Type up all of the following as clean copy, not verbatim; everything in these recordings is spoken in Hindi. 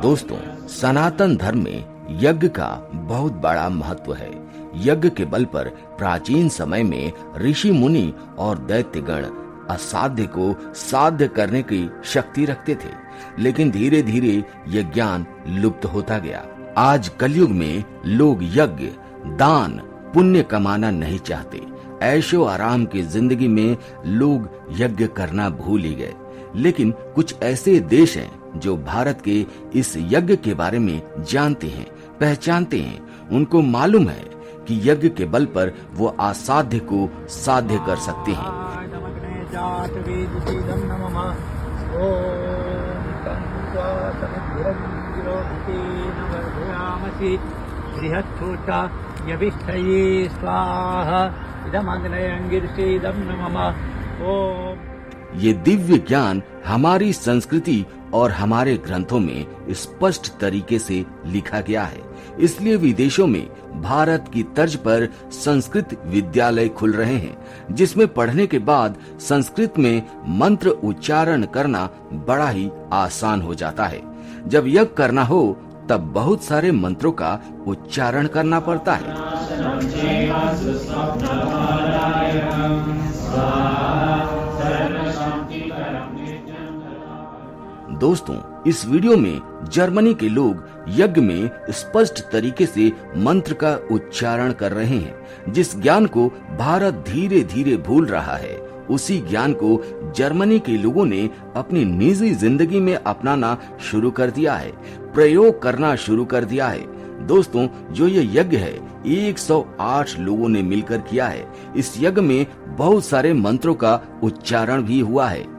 दोस्तों, सनातन धर्म में यज्ञ का बहुत बड़ा महत्व है। यज्ञ के बल पर प्राचीन समय में ऋषि मुनि और दैत्यगण असाध्य को साध्य करने की शक्ति रखते थे, लेकिन धीरे धीरे यह ज्ञान लुप्त होता गया। आज कलयुग में लोग यज्ञ, दान, पुण्य कमाना नहीं चाहते। ऐशो आराम की जिंदगी में लोग यज्ञ करना भूल ही गए। लेकिन कुछ ऐसे देश हैं जो भारत के इस यज्ञ के बारे में जानते हैं, पहचानते हैं। उनको मालूम है कि यज्ञ के बल पर वो असाध्य को साध्य कर सकते हैं। ये दिव्य ज्ञान हमारी संस्कृति और हमारे ग्रंथों में स्पष्ट तरीके से लिखा गया है। इसलिए विदेशों में भारत की तर्ज पर संस्कृत विद्यालय खुल रहे हैं, जिसमें पढ़ने के बाद संस्कृत में मंत्र उच्चारण करना बड़ा ही आसान हो जाता है। जब यज्ञ करना हो तब बहुत सारे मंत्रों का उच्चारण करना पड़ता है। दोस्तों, इस वीडियो में जर्मनी के लोग यज्ञ में स्पष्ट तरीके से मंत्र का उच्चारण कर रहे हैं। जिस ज्ञान को भारत धीरे धीरे भूल रहा है, उसी ज्ञान को जर्मनी के लोगों ने अपनी निजी जिंदगी में अपनाना शुरू कर दिया है, प्रयोग करना शुरू कर दिया है। दोस्तों, जो ये यज्ञ है 108 लोगों ने मिलकर किया है। इस यज्ञ में बहुत सारे मंत्रों का उच्चारण भी हुआ है।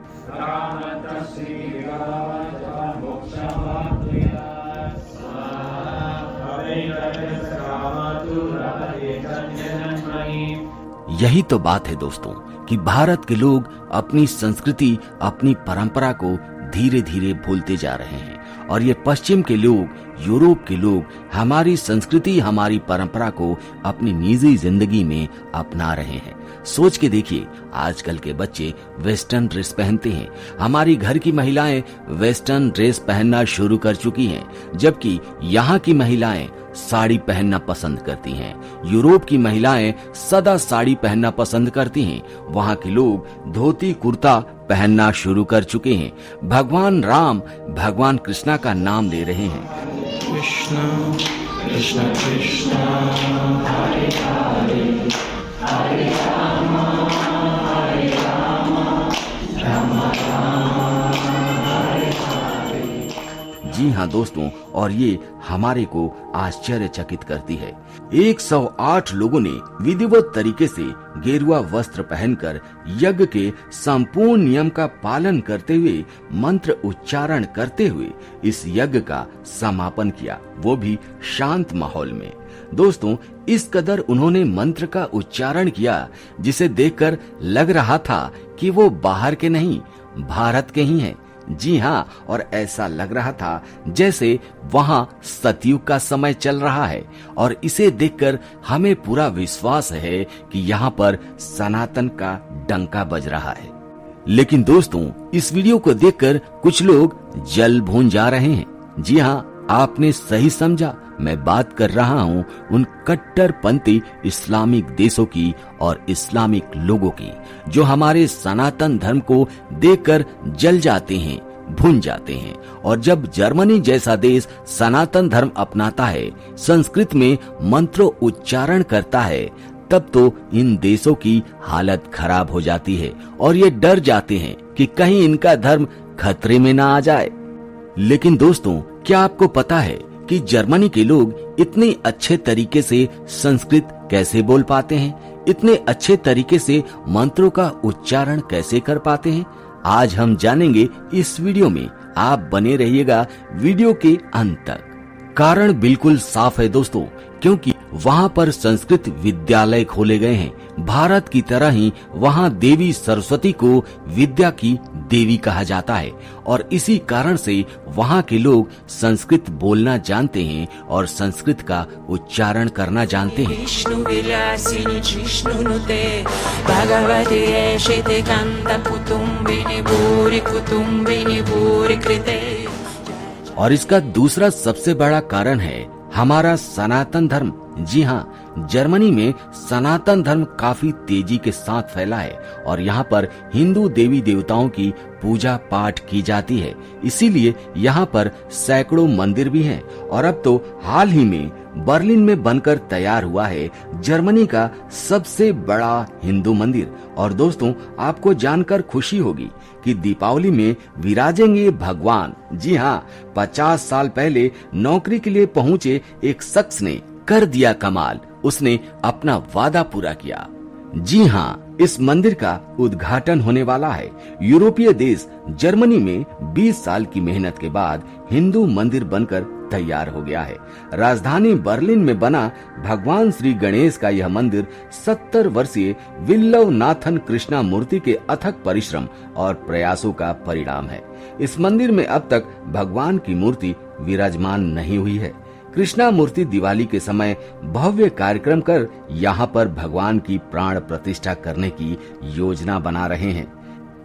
यही तो बात है दोस्तों कि भारत के लोग अपनी संस्कृति, अपनी परंपरा को धीरे धीरे भूलते जा रहे हैं, और ये पश्चिम के लोग, यूरोप के लोग हमारी संस्कृति, हमारी परंपरा को अपनी निजी जिंदगी में अपना रहे हैं। सोच के देखिए, आजकल के बच्चे वेस्टर्न ड्रेस पहनते हैं। हमारी घर की महिलाएं वेस्टर्न ड्रेस पहनना शुरू कर चुकी हैं, जबकि यहाँ की महिलाएं साड़ी पहनना पसंद करती हैं। यूरोप की महिलाएं सदा साड़ी पहनना पसंद करती हैं। वहाँ के लोग धोती कुर्ता पहनना शुरू कर चुके हैं। भगवान राम, भगवान कृष्णा का नाम ले रहे हैं। कृष्णा कृष्णा कृष्णा हरे हरे हरे राम राम राम हरे हरे। जी हाँ दोस्तों, और ये हमारे को आश्चर्यचकित करती है। 108 लोगों ने विधिवत तरीके से गेरुआ वस्त्र पहनकर यज्ञ के संपूर्ण नियम का पालन करते हुए, मंत्र उच्चारण करते हुए इस यज्ञ का समापन किया, वो भी शांत माहौल में। दोस्तों, इस कदर उन्होंने मंत्र का उच्चारण किया, जिसे देखकर लग रहा था कि वो बाहर के नहीं, भारत के ही हैं। जी हाँ, और ऐसा लग रहा था जैसे वहाँ सतयुग का समय चल रहा है, और इसे देखकर हमें पूरा विश्वास है कि यहाँ पर सनातन का डंका बज रहा है। लेकिन दोस्तों, इस वीडियो को देखकर कुछ लोग जल भून जा रहे हैं। जी हाँ, आपने सही समझा, मैं बात कर रहा हूँ उन कट्टरपंथी इस्लामिक देशों की और इस्लामिक लोगों की, जो हमारे सनातन धर्म को देखकर जल जाते हैं, भून जाते हैं। और जब जर्मनी जैसा देश सनातन धर्म अपनाता है, संस्कृत में मंत्रों उच्चारण करता है, तब तो इन देशों की हालत खराब हो जाती है, और ये डर जाते हैं कि कहीं इनका धर्म खतरे में ना आ जाए। लेकिन दोस्तों, क्या आपको पता है कि जर्मनी के लोग इतने अच्छे तरीके से संस्कृत कैसे बोल पाते हैं, इतने अच्छे तरीके से मंत्रों का उच्चारण कैसे कर पाते हैं? आज हम जानेंगे इस वीडियो में। आप बने रहिएगा वीडियो के अंत तक। कारण बिल्कुल साफ है दोस्तों, क्योंकि वहाँ पर संस्कृत विद्यालय खोले गए हैं। भारत की तरह ही वहाँ देवी सरस्वती को विद्या की देवी कहा जाता है, और इसी कारण से वहाँ के लोग संस्कृत बोलना जानते हैं और संस्कृत का उच्चारण करना जानते हैं। विष्णु विलासिनी जिष्णुनुते भगवते शिते कांता कुटुंबिनी भूरि कृते। और इसका दूसरा सबसे बड़ा कारण है हमारा सनातन धर्म। जी हाँ, जर्मनी में सनातन धर्म काफी तेजी के साथ फैला है और यहाँ पर हिंदू देवी देवताओं की पूजा पाठ की जाती है। इसीलिए यहाँ पर सैकड़ों मंदिर भी हैं और अब तो हाल ही में बर्लिन में बनकर तैयार हुआ है जर्मनी का सबसे बड़ा हिंदू मंदिर। और दोस्तों, आपको जानकर खुशी होगी कि दीपावली में विराजेंगे भगवान। जी हाँ, 50 साल पहले नौकरी के लिए पहुंचे एक शख्स ने कर दिया कमाल। उसने अपना वादा पूरा किया। जी हाँ, इस मंदिर का उद्घाटन होने वाला है। यूरोपीय देश जर्मनी में 20 साल की मेहनत के बाद हिंदू मंदिर बनकर तैयार हो गया है। राजधानी बर्लिन में बना भगवान श्री गणेश का यह मंदिर 70 वर्षीय विल्लवनाथन कृष्णा मूर्ति के अथक परिश्रम और प्रयासों का परिणाम है। इस मंदिर में अब तक भगवान की मूर्ति विराजमान नहीं हुई है। कृष्णा मूर्ति दिवाली के समय भव्य कार्यक्रम कर यहाँ पर भगवान की प्राण प्रतिष्ठा करने की योजना बना रहे हैं।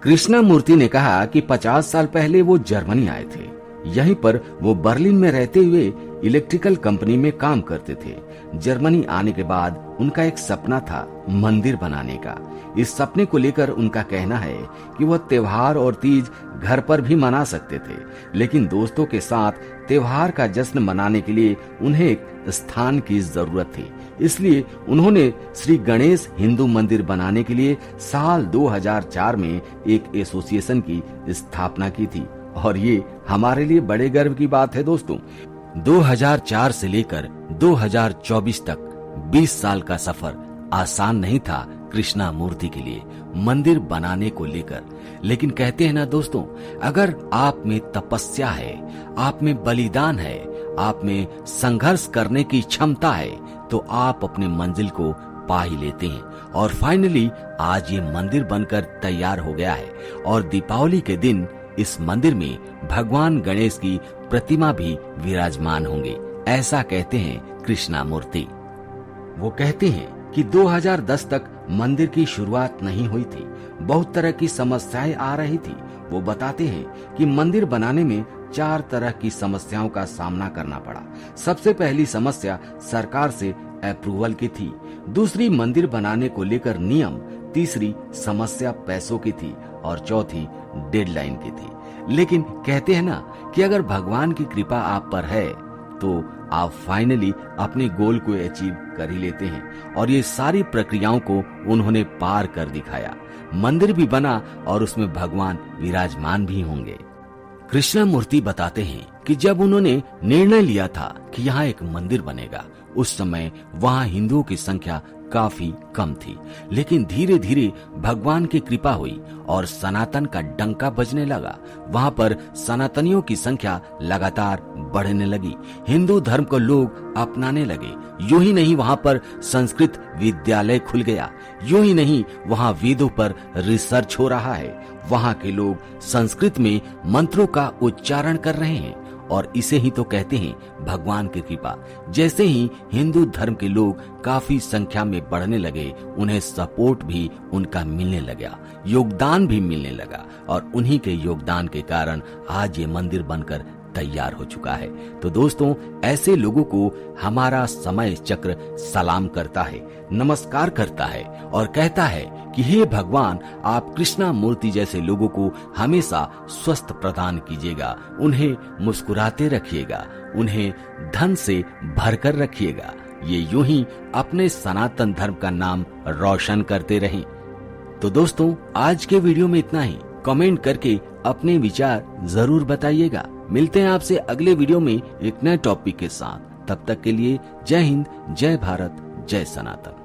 कृष्णा मूर्ति ने कहा कि 50 साल पहले वो जर्मनी आए थे। यहीं पर वो बर्लिन में रहते हुए इलेक्ट्रिकल कंपनी में काम करते थे। जर्मनी आने के बाद उनका एक सपना था मंदिर बनाने का। इस सपने को लेकर उनका कहना है कि वह त्योहार और तीज घर पर भी मना सकते थे, लेकिन दोस्तों के साथ त्योहार का जश्न मनाने के लिए उन्हें एक स्थान की जरूरत थी। इसलिए उन्होंने श्री गणेश हिंदू मंदिर बनाने के लिए साल 2004 में एक एसोसिएशन की स्थापना की थी। और ये हमारे लिए बड़े गर्व की बात है दोस्तों। 2004 से लेकर 2024 तक 20 साल का सफर आसान नहीं था कृष्णा मूर्ति के लिए मंदिर बनाने को लेकर। लेकिन कहते हैं ना दोस्तों, अगर आप में तपस्या है, आप में बलिदान है, आप में संघर्ष करने की क्षमता है, तो आप अपने मंजिल को पा ही लेते हैं। और फाइनली आज ये मंदिर बनकर तैयार हो गया है और दीपावली के दिन इस मंदिर में भगवान गणेश की प्रतिमा भी विराजमान होंगे, ऐसा कहते हैं कृष्णा मूर्ति। वो कहते हैं कि 2010 तक मंदिर की शुरुआत नहीं हुई थी, बहुत तरह की समस्याएं आ रही थी। वो बताते हैं कि मंदिर बनाने में 4 तरह की समस्याओं का सामना करना पड़ा। सबसे पहली समस्या सरकार से अप्रूवल की थी, दूसरी मंदिर बनाने को लेकर नियम, तीसरी समस्या पैसों की थी और चौथी डेडलाइन की थी। लेकिन कहते हैं ना कि अगर भगवान की कृपा आप पर है तो आप फाइनली अपने गोल को अचीव कर ही लेते हैं। और ये सारी प्रक्रियाओं को उन्होंने पार कर दिखाया। मंदिर भी बना और उसमें भगवान विराजमान भी होंगे। कृष्णा मूर्ति बताते हैं कि जब उन्होंने निर्णय लिया था कि यहाँ एक मंदिर बनेगा, उस समय वहाँ हिंदुओं की संख्या काफी कम थी। लेकिन धीरे धीरे भगवान की कृपा हुई और सनातन का डंका बजने लगा। वहाँ पर सनातनियों की संख्या लगातार बढ़ने लगी। हिंदू धर्म को लोग अपनाने लगे। यूं ही नहीं, वहाँ पर संस्कृत विद्यालय खुल गया। यूं ही नहीं, वहाँ वेदों पर रिसर्च हो रहा है। वहाँ के लोग संस्कृत में मंत्रों का उच्चारण कर रहे हैं और इसे ही तो कहते हैं भगवान की कृपा। जैसे ही हिंदू धर्म के लोग काफी संख्या में बढ़ने लगे, उन्हें सपोर्ट भी उनका मिलने लगा, योगदान भी मिलने लगा और उन्हीं के योगदान के कारण आज ये मंदिर बनकर तैयार हो चुका है। तो दोस्तों, ऐसे लोगों को हमारा समय चक्र सलाम करता है, नमस्कार करता है और कहता है कि हे भगवान, आप कृष्णा मूर्ति जैसे लोगों को हमेशा स्वस्थ प्रदान कीजिएगा, उन्हें मुस्कुराते रखिएगा, उन्हें धन से भरकर रखिएगा। ये यूं ही अपने सनातन धर्म का नाम रोशन करते रहें। तो दोस्तों, आज के वीडियो में इतना ही। कमेंट करके अपने विचार जरूर बताइएगा। मिलते हैं आपसे अगले वीडियो में एक नए टॉपिक के साथ। तब तक के लिए जय हिंद, जय भारत, जय सनातन।